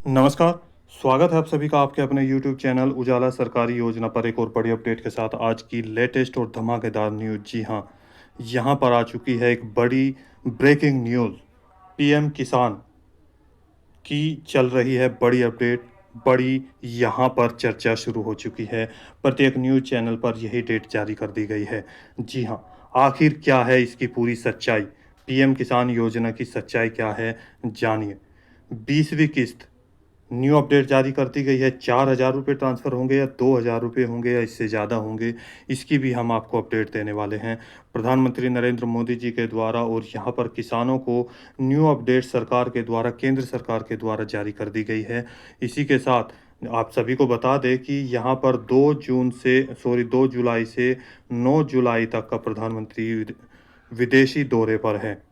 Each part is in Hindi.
नमस्कार, स्वागत है आप सभी का आपके अपने यूट्यूब चैनल उजाला सरकारी योजना पर एक और बड़ी अपडेट के साथ। आज की लेटेस्ट और धमाकेदार न्यूज़, जी हाँ, यहाँ पर आ चुकी है एक बड़ी ब्रेकिंग न्यूज़। पीएम किसान की चल रही है बड़ी अपडेट, बड़ी यहाँ पर चर्चा शुरू हो चुकी है। प्रत्येक न्यूज़ चैनल पर यही डेट जारी कर दी गई है। जी हाँ, आखिर क्या है इसकी पूरी सच्चाई? पीएम किसान योजना की सच्चाई क्या है, जानिए। 20वीं किस्त न्यू अपडेट जारी कर दी गई है। 4,000 रुपये ट्रांसफ़र होंगे या 2,000 रुपये होंगे या इससे ज़्यादा होंगे, इसकी भी हम आपको अपडेट देने वाले हैं। प्रधानमंत्री नरेंद्र मोदी जी के द्वारा और यहाँ पर किसानों को न्यू अपडेट सरकार के द्वारा, केंद्र सरकार के द्वारा जारी कर दी गई है। इसी के साथ आप सभी को बता दें कि यहाँ पर 2 जुलाई से 9 जुलाई तक का प्रधानमंत्री विदेशी दौरे पर है।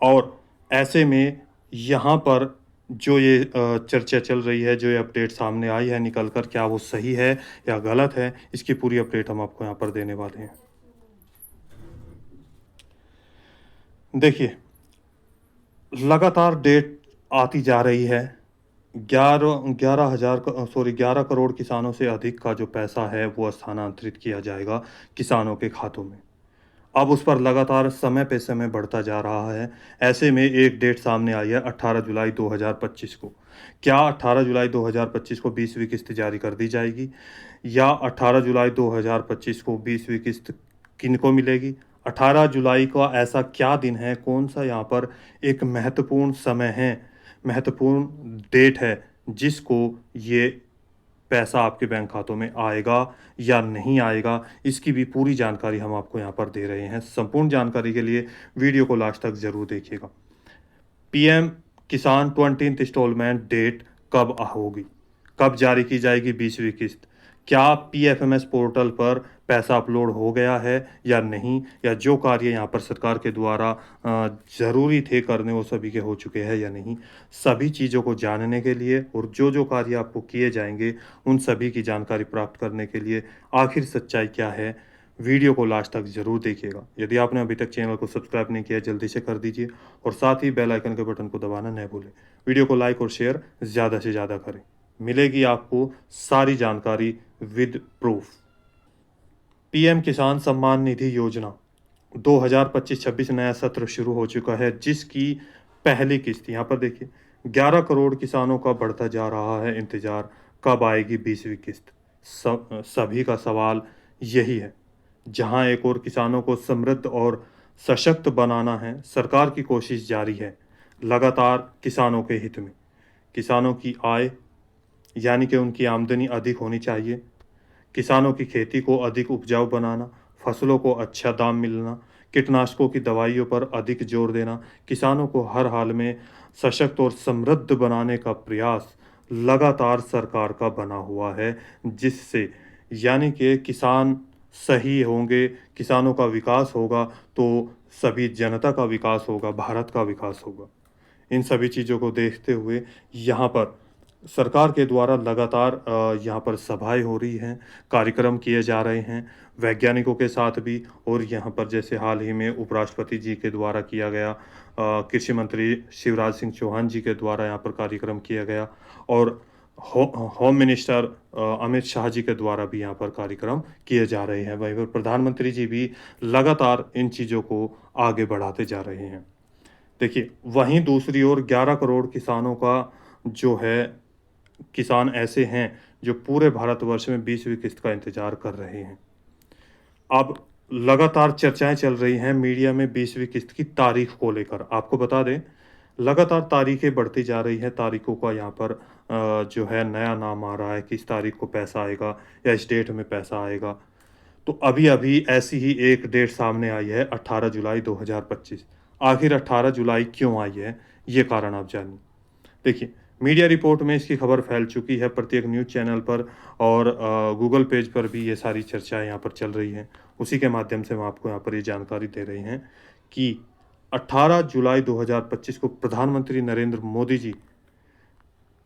और ऐसे में यहाँ पर जो ये चर्चा चल रही है, जो ये अपडेट सामने आई है निकल कर, क्या वो सही है या गलत है, इसकी पूरी अपडेट हम आपको यहाँ पर देने वाले हैं। देखिए, लगातार डेट आती जा रही है। 11 करोड़ किसानों से अधिक का जो पैसा है वो स्थानांतरित किया जाएगा किसानों के खातों में। अब उस पर लगातार समय पे समय बढ़ता जा रहा है। ऐसे में एक डेट सामने आई है 18 जुलाई 2025 को। क्या 18 जुलाई 2025 को 20वीं किस्त जारी कर दी जाएगी या 18 जुलाई 2025 को 20वीं किस्त किनको मिलेगी? 18 जुलाई का ऐसा क्या दिन है, कौन-सा यहाँ पर एक महत्वपूर्ण समय है, महत्वपूर्ण डेट है, जिसको ये पैसा आपके बैंक खातों में आएगा या नहीं आएगा, इसकी भी पूरी जानकारी हम आपको यहाँ पर दे रहे हैं। संपूर्ण जानकारी के लिए वीडियो को लास्ट तक ज़रूर देखिएगा। पीएम किसान 20th इंस्टॉलमेंट डेट कब होगी? कब जारी की जाएगी 20वीं किस्त? क्या पीएफएमएस पोर्टल पर पैसा अपलोड हो गया है या नहीं? या जो कार्य यहाँ पर सरकार के द्वारा ज़रूरी थे करने, वो सभी के हो चुके हैं या नहीं? सभी चीज़ों को जानने के लिए और जो कार्य आपको किए जाएंगे, उन सभी की जानकारी प्राप्त करने के लिए आखिर सच्चाई क्या है, वीडियो को लास्ट तक ज़रूर देखिएगा। यदि आपने अभी तक चैनल को सब्सक्राइब नहीं किया, जल्दी से कर दीजिए और साथ ही बेल आइकन के बटन को दबाना न भूलें। वीडियो को लाइक और शेयर ज़्यादा से ज़्यादा करें। मिलेगी आपको सारी जानकारी विद प्रूफ। पीएम किसान सम्मान निधि योजना 2025-26 नया सत्र शुरू हो चुका है, जिसकी पहली किस्त यहाँ पर देखिए, 11 करोड़ किसानों का बढ़ता जा रहा है इंतज़ार, कब आएगी 20वीं किस्त? सभी का सवाल यही है। जहां एक और किसानों को समृद्ध और सशक्त बनाना है, सरकार की कोशिश जारी है लगातार किसानों के हित में। किसानों की आय, यानी कि उनकी आमदनी अधिक होनी चाहिए, किसानों की खेती को अधिक उपजाऊ बनाना, फसलों को अच्छा दाम मिलना, कीटनाशकों की दवाइयों पर अधिक जोर देना, किसानों को हर हाल में सशक्त और समृद्ध बनाने का प्रयास लगातार सरकार का बना हुआ है, जिससे यानी कि किसान सही होंगे, किसानों का विकास होगा, तो सभी जनता का विकास होगा, भारत का विकास होगा। इन सभी चीज़ों को देखते हुए यहाँ पर सरकार के द्वारा लगातार यहाँ पर सभाएँ हो रही हैं, कार्यक्रम किए जा रहे हैं, वैज्ञानिकों के साथ भी। और यहाँ पर जैसे हाल ही में उपराष्ट्रपति जी के द्वारा किया गया, कृषि मंत्री शिवराज सिंह चौहान जी के द्वारा यहाँ पर कार्यक्रम किया गया और होम मिनिस्टर अमित शाह जी के द्वारा भी यहाँ पर कार्यक्रम किए जा रहे हैं। वहीं पर प्रधानमंत्री जी भी लगातार इन चीज़ों को आगे बढ़ाते जा रहे हैं। देखिए, वहीं दूसरी ओर 11 करोड़ किसानों का जो है, किसान ऐसे हैं जो पूरे भारतवर्ष में 20वीं किस्त का इंतज़ार कर रहे हैं। अब लगातार चर्चाएँ चल रही हैं मीडिया में 20वीं किस्त की तारीख को लेकर। आपको बता दें, लगातार तारीखें बढ़ती जा रही हैं, तारीखों का यहाँ पर जो है नया नाम आ रहा है कि इस तारीख को पैसा आएगा या इस डेट में पैसा आएगा। तो अभी-अभी ऐसी ही एक डेट सामने आई है 18 जुलाई 2025। आखिर 18 जुलाई क्यों आई है? ये कारण आप जानिए। देखिए, मीडिया रिपोर्ट में इसकी खबर फैल चुकी है प्रत्येक न्यूज़ चैनल पर और गूगल पेज पर भी ये सारी चर्चाएँ यहाँ पर चल रही हैं। उसी के माध्यम से हम आपको यहाँ पर ये जानकारी दे रहे हैं कि 18 जुलाई 2025 को प्रधानमंत्री नरेंद्र मोदी जी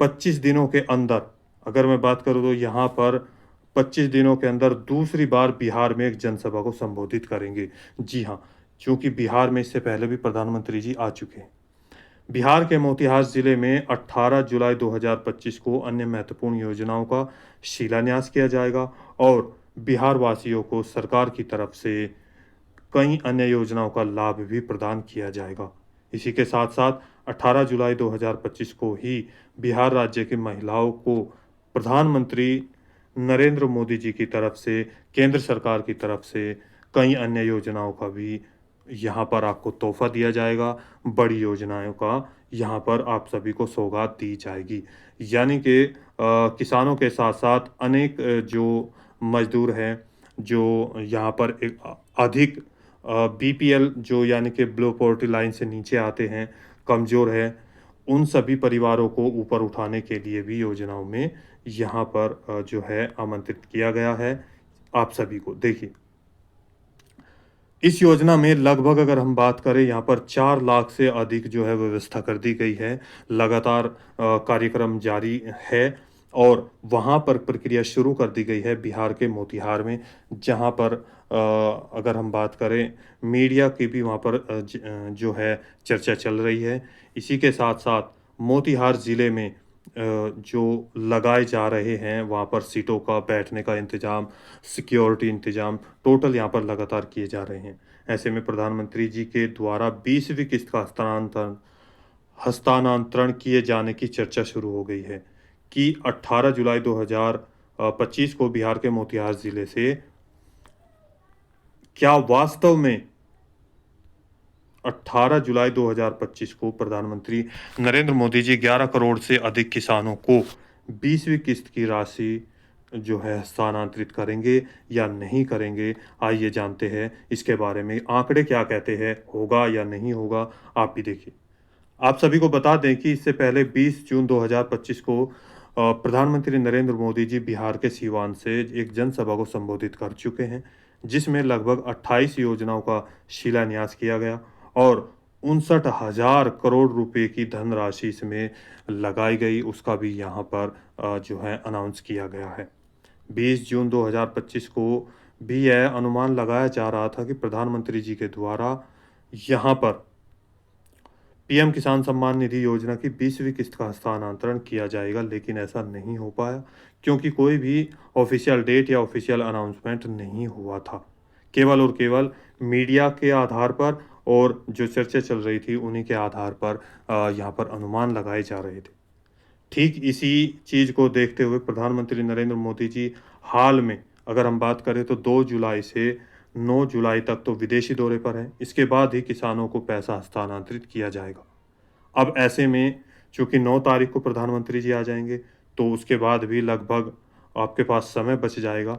25 दिनों के अंदर, अगर मैं बात करूँ तो यहाँ पर 25 दिनों के अंदर दूसरी बार बिहार में एक जनसभा को संबोधित करेंगे। जी हाँ, चूँकि बिहार में इससे पहले भी प्रधानमंत्री जी आ चुके हैं। बिहार के मोतिहार जिले में 18 जुलाई 2025 को अन्य महत्वपूर्ण योजनाओं का शिलान्यास किया जाएगा और बिहार वासियों को सरकार की तरफ से कई अन्य योजनाओं का लाभ भी प्रदान किया जाएगा। इसी के साथ-साथ 18 जुलाई 2025 को ही बिहार राज्य की महिलाओं को प्रधानमंत्री नरेंद्र मोदी जी की तरफ से, केंद्र सरकार की तरफ से कई अन्य योजनाओं का भी यहाँ पर आपको तोहफ़ा दिया जाएगा। बड़ी योजनाओं का यहाँ पर आप सभी को सौगात दी जाएगी। यानी कि किसानों के साथ-साथ अनेक जो मज़दूर हैं, जो यहाँ पर एक अधिक बीपीएल जो यानी कि बिलो पॉवर्टी लाइन से नीचे आते हैं, कमज़ोर हैं, उन सभी परिवारों को ऊपर उठाने के लिए भी योजनाओं में यहाँ पर जो है आमंत्रित किया गया है आप सभी को। देखिए, इस योजना में लगभग अगर हम बात करें यहाँ पर 4 लाख से अधिक जो है व्यवस्था कर दी गई है। लगातार कार्यक्रम जारी है और वहाँ पर प्रक्रिया शुरू कर दी गई है बिहार के मोतिहार में, जहाँ पर अगर हम बात करें मीडिया की भी वहाँ पर जो है चर्चा चल रही है। इसी के साथ-साथ मोतिहार ज़िले में जो लगाए जा रहे हैं वहाँ पर सीटों का बैठने का इंतज़ाम, सिक्योरिटी इंतज़ाम टोटल यहाँ पर लगातार किए जा रहे हैं। ऐसे में प्रधानमंत्री जी के द्वारा 20वीं किस्त का हस्तांतरण किए जाने की चर्चा शुरू हो गई है कि 18 जुलाई 2025 को बिहार के मोतिहार ज़िले से क्या वास्तव में 18 जुलाई 2025 को प्रधानमंत्री नरेंद्र मोदी जी 11 करोड़ से अधिक किसानों को 20वीं किस्त की राशि जो है स्थानांतरित करेंगे या नहीं करेंगे। आइए जानते हैं इसके बारे में आंकड़े क्या कहते हैं, होगा या नहीं होगा, आप भी देखिए। आप सभी को बता दें कि इससे पहले 20 जून 2025 को प्रधानमंत्री नरेंद्र मोदी जी बिहार के सीवान से एक जनसभा को संबोधित कर चुके हैं, जिसमें लगभग 28 योजनाओं का शिलान्यास किया गया और 59,000 करोड़ रुपए की धनराशि इसमें लगाई गई, उसका भी यहाँ पर जो है अनाउंस किया गया है। 20 जून 2025 को भी यह अनुमान लगाया जा रहा था कि प्रधानमंत्री जी के द्वारा यहाँ पर पीएम किसान सम्मान निधि योजना की 20वीं किस्त का हस्तांतरण किया जाएगा, लेकिन ऐसा नहीं हो पाया क्योंकि कोई भी ऑफिशियल डेट या ऑफिशियल अनाउंसमेंट नहीं हुआ था। केवल और केवल मीडिया के आधार पर और जो चर्चा चल रही थी उन्हीं के आधार पर यहाँ पर अनुमान लगाए जा रहे थे। ठीक इसी चीज़ को देखते हुए प्रधानमंत्री नरेंद्र मोदी जी हाल में अगर हम बात करें तो 2 जुलाई से 9 जुलाई तक तो विदेशी दौरे पर हैं। इसके बाद ही किसानों को पैसा हस्तांतरित किया जाएगा। अब ऐसे में चूँकि 9 तारीख को प्रधानमंत्री जी आ जाएंगे, तो उसके बाद भी लगभग आपके पास समय बच जाएगा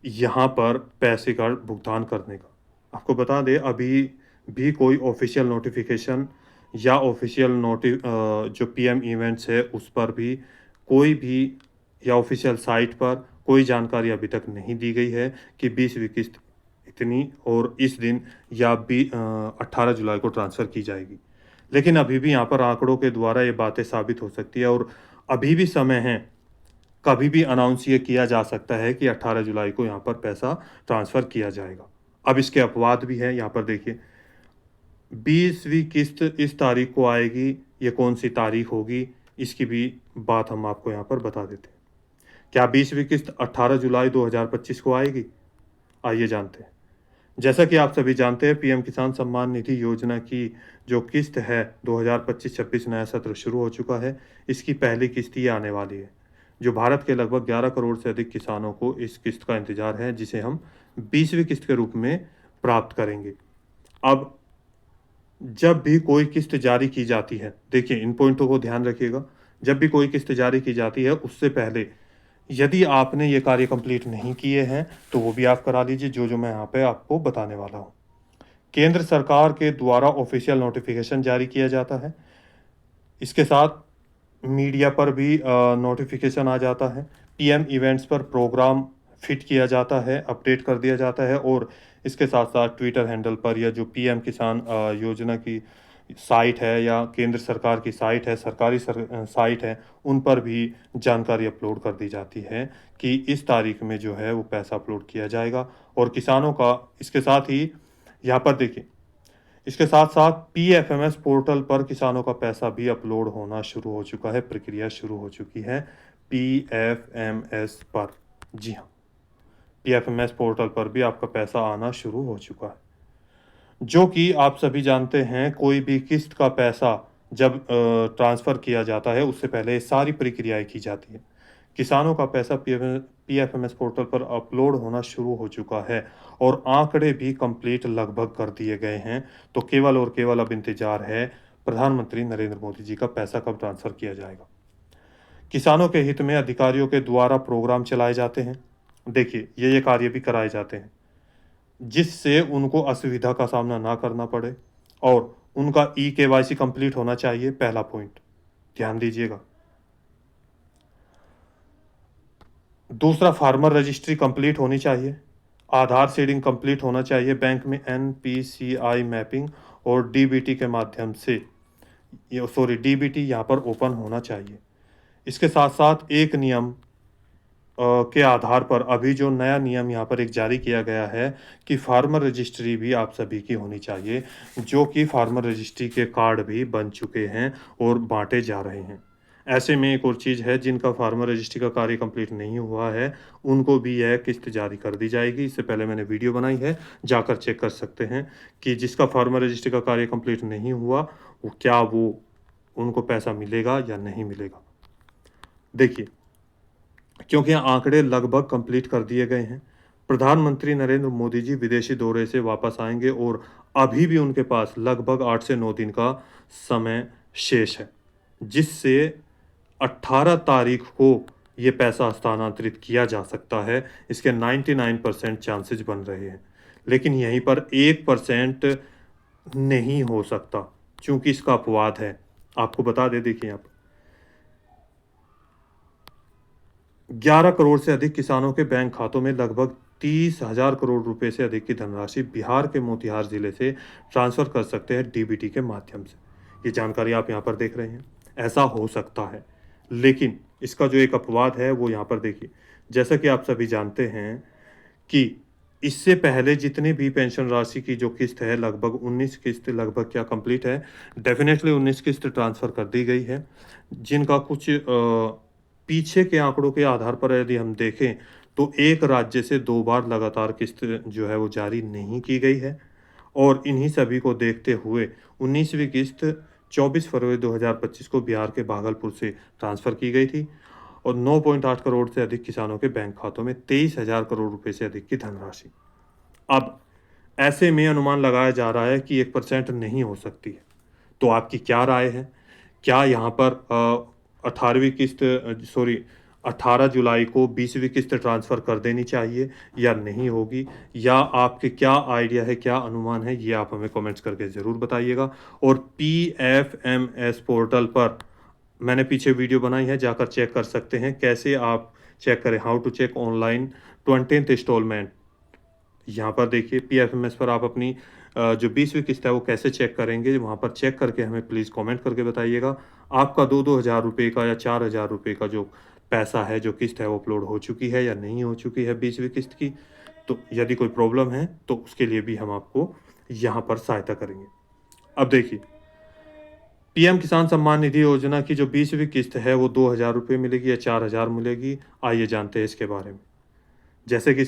यहाँ पर पैसे का भुगतान करने का। आपको बता दें अभी भी कोई ऑफ़िशियल नोटिफ़िकेशन या ऑफ़िशियल जो पीएम इवेंट्स है उस पर भी कोई भी या ऑफ़िशियल साइट पर कोई जानकारी अभी तक नहीं दी गई है कि 20वीं किस्त इतनी और इस दिन या 18 जुलाई को ट्रांसफ़र की जाएगी। लेकिन अभी भी यहाँ पर आंकड़ों के द्वारा ये बातें साबित हो सकती है और अभी भी समय है, कभी भी अनाउंस ये किया जा सकता है कि 18 जुलाई को यहाँ पर पैसा ट्रांसफ़र किया जाएगा। अब इसके अपवाद भी हैं, यहाँ पर देखिए 20वीं किस्त इस तारीख को आएगी, ये कौन-सी तारीख होगी, इसकी भी बात हम आपको यहाँ पर बता देते हैं। क्या 20वीं किस्त 18 जुलाई 2025 को आएगी? आइए जानते हैं। जैसा कि आप सभी जानते हैं पीएम किसान सम्मान निधि योजना की जो किस्त है 2025-26 नया सत्र शुरू हो चुका है। इसकी पहली किस्त ये आने वाली है, जो भारत के लगभग 11 करोड़ से अधिक किसानों को इस किस्त का इंतज़ार है, जिसे हम 20वीं किस्त के रूप में प्राप्त करेंगे। अब जब भी कोई किस्त जारी की जाती है, देखिए इन पॉइंटों को ध्यान रखिएगा, जब भी कोई किस्त जारी की जाती है उससे पहले यदि आपने ये कार्य कंप्लीट नहीं किए हैं, तो वो भी आप करा लीजिए जो मैं यहाँ पे आपको बताने वाला हूँ। केंद्र सरकार के द्वारा ऑफ़िशियल नोटिफ़िकेशन जारी किया जाता है। इसके साथ मीडिया पर भी नोटिफ़िकेशन आ जाता है। पीएम इवेंट्स पर प्रोग्राम फिट किया जाता है, अपडेट कर दिया जाता है और इसके साथ-साथ ट्विटर हैंडल पर या जो पीएम किसान योजना की साइट है या केंद्र सरकार की साइट है, सरकारी साइट है, उन पर भी जानकारी अपलोड कर दी जाती है कि इस तारीख में जो है वो पैसा अपलोड किया जाएगा और किसानों का इसके साथ ही यहाँ पर देखिए, इसके साथ साथ पीएफएमएस पोर्टल पर किसानों का पैसा भी अपलोड होना शुरू हो चुका है, प्रक्रिया शुरू हो चुकी है पीएफएमएस पर। जी हाँ, पीएफएमएस पोर्टल पर भी आपका पैसा आना शुरू हो चुका है। जो कि आप सभी जानते हैं, कोई भी किस्त का पैसा जब ट्रांसफ़र किया जाता है, उससे पहले सारी प्रक्रियाएँ की जाती हैं। किसानों का पैसा पीएफएमएस पोर्टल पर अपलोड होना शुरू हो चुका है और आंकड़े भी कंप्लीट लगभग कर दिए गए हैं। तो केवल और केवल अब इंतजार है प्रधानमंत्री नरेंद्र मोदी जी का पैसा कब ट्रांसफ़र किया जाएगा। किसानों के हित में अधिकारियों के द्वारा प्रोग्राम चलाए जाते हैं। देखिए, ये कार्य भी कराए जाते हैं, जिससे उनको असुविधा का सामना ना करना पड़े और उनका ई-केवाईसी कंप्लीट होना चाहिए, पहला पॉइंट, ध्यान दीजिएगा। दूसरा, फार्मर रजिस्ट्री कंप्लीट होनी चाहिए, आधार सीडिंग कंप्लीट होना चाहिए, बैंक में एनपीसीआई मैपिंग और डीबीटी के माध्यम से डीबीटी यहाँ पर ओपन होना चाहिए। इसके साथ-साथ एक नियम के आधार पर अभी जो नया नियम यहाँ पर एक जारी किया गया है कि फार्मर रजिस्ट्री भी आप सभी की होनी चाहिए, जो कि फार्मर रजिस्ट्री के कार्ड भी बन चुके हैं और बाँटे जा रहे हैं। ऐसे में एक और चीज़ है, जिनका फार्मर रजिस्ट्री का कार्य कंप्लीट नहीं हुआ है, उनको भी यह किस्त जारी कर दी जाएगी। इससे पहले मैंने वीडियो बनाई है, जाकर चेक कर सकते हैं कि जिसका फार्मर रजिस्ट्री का कार्य कंप्लीट नहीं हुआ, वो उनको पैसा मिलेगा या नहीं मिलेगा। देखिए, क्योंकि आंकड़े लगभग कंप्लीट कर दिए गए हैं। प्रधानमंत्री नरेंद्र मोदी जी विदेशी दौरे से वापस आएँगे और अभी भी उनके पास लगभग 8 से 9 दिन का समय शेष है, जिससे 18 तारीख को ये पैसा हस्तांतरित किया जा सकता है। इसके 99% चांसेस बन रहे हैं, लेकिन यहीं पर 1% नहीं हो सकता, चूँकि इसका अपवाद है। आपको बता दें, देखिए यहाँ पर 11 करोड़ से अधिक किसानों के बैंक खातों में लगभग 30,000 करोड़ रुपए से अधिक की धनराशि बिहार के मोतिहार जिले से ट्रांसफ़र कर सकते हैं डीबीटी के माध्यम से। ये जानकारी आप यहाँ पर देख रहे हैं। ऐसा हो सकता है, लेकिन इसका जो एक अपवाद है वो यहाँ पर देखिए। जैसा कि आप सभी जानते हैं कि इससे पहले जितनी भी पेंशन राशि की जो किस्त है, लगभग 19 किस्त लगभग क्या कंप्लीट है, डेफ़िनेटली 19 किस्त ट्रांसफ़र कर दी गई है, जिनका कुछ पीछे के आंकड़ों के आधार पर यदि हम देखें, तो एक राज्य से 2 बार लगातार किस्त जो है वो जारी नहीं की गई है और इन्हीं सभी को देखते हुए 19वीं किस्त 24 फरवरी 2025 को बिहार के भागलपुर से ट्रांसफ़र की गई थी और 9.8 करोड़ से अधिक किसानों के बैंक खातों में 23,000 करोड़ रुपए से अधिक की धनराशि। अब ऐसे में अनुमान लगाया जा रहा है कि 1% नहीं हो सकती है। तो आपकी क्या राय है? क्या यहाँ पर 18 जुलाई को 20वीं किस्त ट्रांसफ़र कर देनी चाहिए या नहीं होगी? या आपके क्या आइडिया है, क्या अनुमान है? ये आप हमें कमेंट्स करके ज़रूर बताइएगा। और पीएफएमएस पोर्टल पर मैंने पीछे वीडियो बनाई है, जाकर चेक कर सकते हैं। कैसे आप चेक करें, how to check online 20th instalment. यहाँ पर देखिए, पीएफएमएस पर आप अपनी जो 20वीं किस्त है वो कैसे चेक करेंगे, वहाँ पर चेक करके हमें प्लीज़ कमेंट करके बताइएगा। आपका 2-2 हज़ार रुपये का या 4 हज़ार रुपये का जो पैसा है, जो किस्त है, वो अपलोड हो चुकी है या नहीं हो चुकी है 20वीं किस्त की। तो यदि कोई प्रॉब्लम है तो उसके लिए भी हम आपको यहाँ पर सहायता करेंगे। अब देखिए, पीएम किसान सम्मान निधि योजना की जो 20वीं किस्त है वो 2,000 रुपये मिलेगी या 4,000 मिलेगी? आइए जानते हैं इसके बारे में। जैसे कि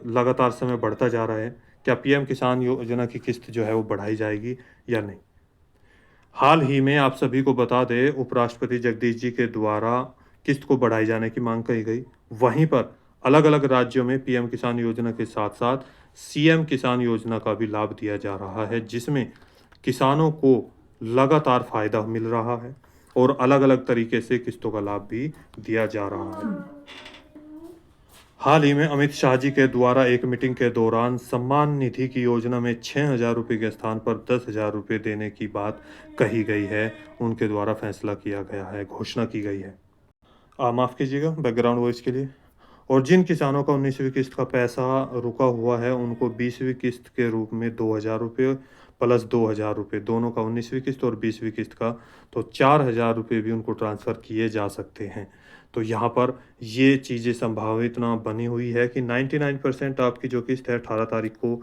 लगातार समय बढ़ता जा रहा है, क्या पीएम किसान योजना की किस्त जो है वो बढ़ाई जाएगी या नहीं? हाल ही में आप सभी को बता दें, उपराष्ट्रपति जगदीश जी के द्वारा किस्त को बढ़ाए जाने की मांग कही गई। वहीं पर अलग-अलग राज्यों में पीएम किसान योजना के साथ-साथ सीएम किसान योजना का भी लाभ दिया जा रहा है, जिसमें किसानों को लगातार फ़ायदा मिल रहा है और अलग-अलग तरीके से किस्तों का लाभ भी दिया जा रहा है। हाल ही में अमित शाह जी के द्वारा एक मीटिंग के दौरान सम्मान निधि की योजना में 6,000 रुपये के स्थान पर 10,000 रुपये देने की बात कही गई है। उनके द्वारा फैसला किया गया है, घोषणा की गई है। माफ़ कीजिएगा बैकग्राउंड वॉइस के लिए। और जिन किसानों का 19वीं किस्त का पैसा रुका हुआ है, उनको 20वीं किस्त के रूप में 2,000 रुपये प्लस 2,000 रुपये, दोनों का 19वीं किस्त और 20वीं किस्त का, तो 4,000 रुपये भी उनको ट्रांसफ़र किए जा सकते हैं। तो यहाँ पर ये चीज़ें संभावित ना बनी हुई है कि 99% आपकी जो किस्त है 18 तारीख को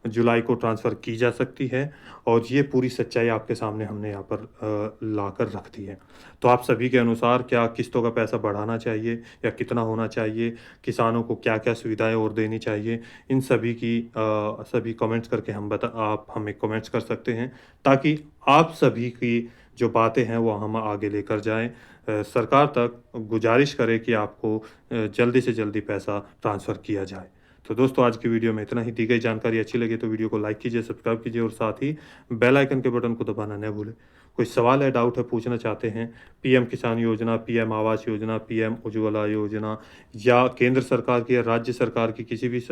जुलाई को ट्रांसफ़र की जा सकती है और ये पूरी सच्चाई आपके सामने हमने यहाँ पर लाकर रख दी है। तो आप सभी के अनुसार क्या किस्तों का पैसा बढ़ाना चाहिए या कितना होना चाहिए? किसानों को क्या-क्या सुविधाएँ और देनी चाहिए? इन सभी की सभी कमेंट्स करके आप हमें कमेंट्स कर सकते हैं, ताकि आप सभी की जो बातें हैं वो हम आगे लेकर जाएँ। सरकार तक गुज़ारिश करें कि आपको जल्दी से जल्दी पैसा ट्रांसफ़र किया जाए। तो दोस्तों आज की वीडियो में इतना ही। दी गई जानकारी अच्छी लगी तो वीडियो को लाइक कीजिए, सब्सक्राइब कीजिए और साथ ही बेल आइकन के बटन को दबाना न भूलें। कोई सवाल है, डाउट है, पूछना चाहते हैं, पीएम किसान योजना, पीएम आवास योजना, पीएम उज्ज्वला योजना या केंद्र सरकार की या राज्य सरकार की किसी भी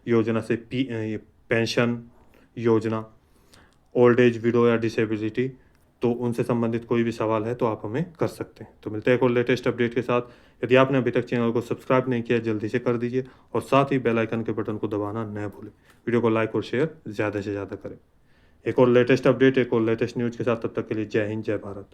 योजना से ये पेंशन योजना, ओल्ड एज, विडो या डिसेबिलिटी, तो उनसे संबंधित कोई भी सवाल है तो आप हमें कर सकते हैं। तो मिलते हैं एक और लेटेस्ट अपडेट के साथ। यदि आपने अभी तक चैनल को सब्सक्राइब नहीं किया, जल्दी से कर दीजिए और साथ ही बेल आइकन के बटन को दबाना न भूलें। वीडियो को लाइक और शेयर ज़्यादा से ज़्यादा करें। एक और लेटेस्ट अपडेट, एक और लेटेस्ट न्यूज़ के साथ, तब तक के लिए जय हिंद, जय भारत।